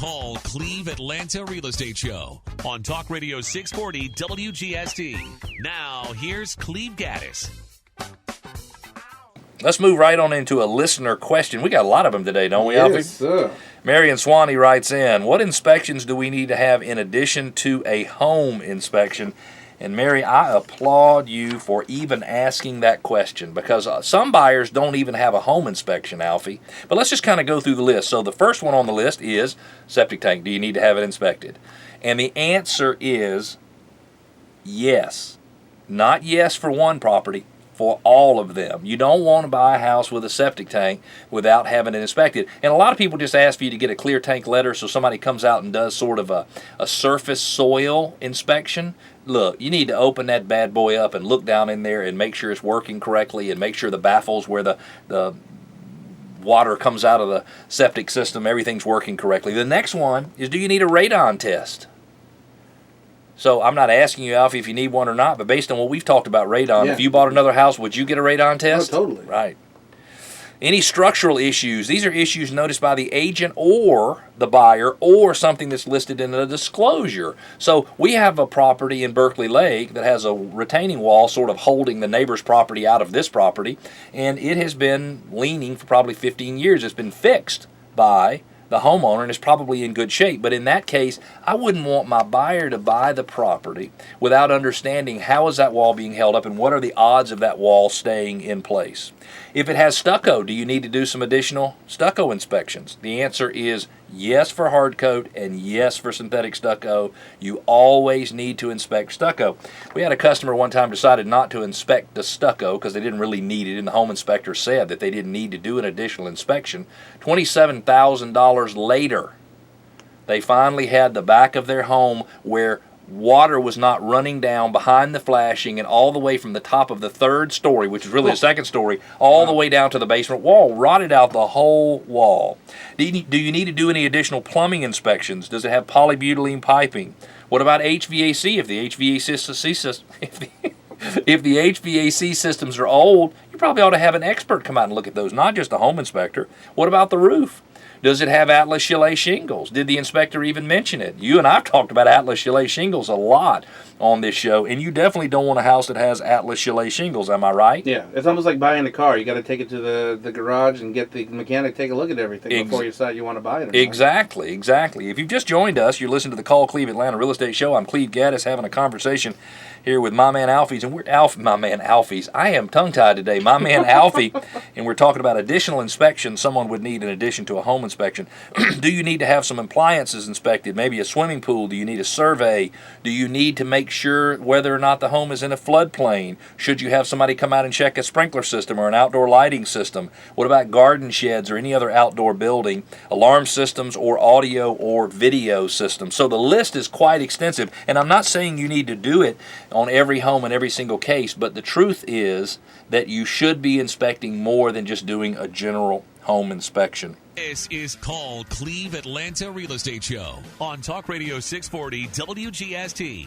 Call Cleve Atlanta Real Estate Show on Talk Radio 640 WGST. Now, here's Cleve Gaddis. Let's move right on into a listener question. We got a lot of them today, don't we, Alfie? Yes, sir. Marion Swanee writes in, what inspections do we need to have in addition to a home inspection? And Mary, I applaud you for even asking that question, because some buyers don't even have a home inspection, Alfie. But let's just kind of go through the list. So the first one on the list is septic tank. Do you need to have it inspected? And the answer is yes. Not yes for one property, for all of them. You don't want to buy a house with a septic tank without having it inspected. And a lot of people just ask for you to get a clear tank letter so somebody comes out and does sort of a surface soil inspection. Look, you need to open that bad boy up and look down in there and make sure it's working correctly and make sure the baffles where the water comes out of the septic system, everything's working correctly. The next one is, do you need a radon test? So I'm not asking you, Alfie, if you need one or not, but based on what we've talked about radon, if you bought another house, would you get a radon test? Oh, totally. Right. Any structural issues, these are issues noticed by the agent or the buyer or something that's listed in a disclosure. So we have a property in Berkeley Lake that has a retaining wall sort of holding the neighbor's property out of this property, and it has been leaning for probably 15 years. It's been fixed by the homeowner and is probably in good shape. But in that case, I wouldn't want my buyer to buy the property without understanding how is that wall being held up and what are the odds of that wall staying in place. If it has stucco, do you need to do some additional stucco inspections? The answer is yes for hard coat and yes for synthetic stucco. You always need to inspect stucco. We had a customer one time decided not to inspect the stucco because they didn't really need it, and the home inspector said that they didn't need to do an additional inspection. $27,000 later, they finally had the back of their home where water was not running down behind the flashing and all the way from the top of the third story, which is really the second story, all the way down to the basement wall, rotted out the whole wall. Do you need to do any additional plumbing inspections? Does it have polybutylene piping? What about HVAC? If the HVAC systems are old, you probably ought to have an expert come out and look at those, not just a home inspector. What about the roof? Does it have Atlas Chalet shingles? Did the inspector even mention it? You and I have talked about Atlas Chalet shingles a lot on this show, and you definitely don't want a house that has Atlas Chalet shingles, am I right? Yeah, it's almost like buying a car. You got to take it to the garage and get the mechanic take a look at everything before you decide you want to buy it. Exactly. If you've just joined us, you're listening to the Call Cleve Atlanta Real Estate Show. I'm Cleve Gaddis having a conversation here with my man Alfie's, and my man Alfie's. I am tongue-tied today. My man Alfie, and we're talking about additional inspections someone would need in addition to a home inspection. Do you need to have some appliances inspected? Maybe a swimming pool? Do you need a survey? Do you need to make sure whether or not the home is in a floodplain? Should you have somebody come out and check a sprinkler system or an outdoor lighting system? What about garden sheds or any other outdoor building? Alarm systems or audio or video systems? So the list is quite extensive, and I'm not saying you need to do it on every home in every single case, but the truth is that you should be inspecting more than just doing a general home inspection. This is called Cleve Atlanta Real Estate Show on Talk Radio 640 WGST.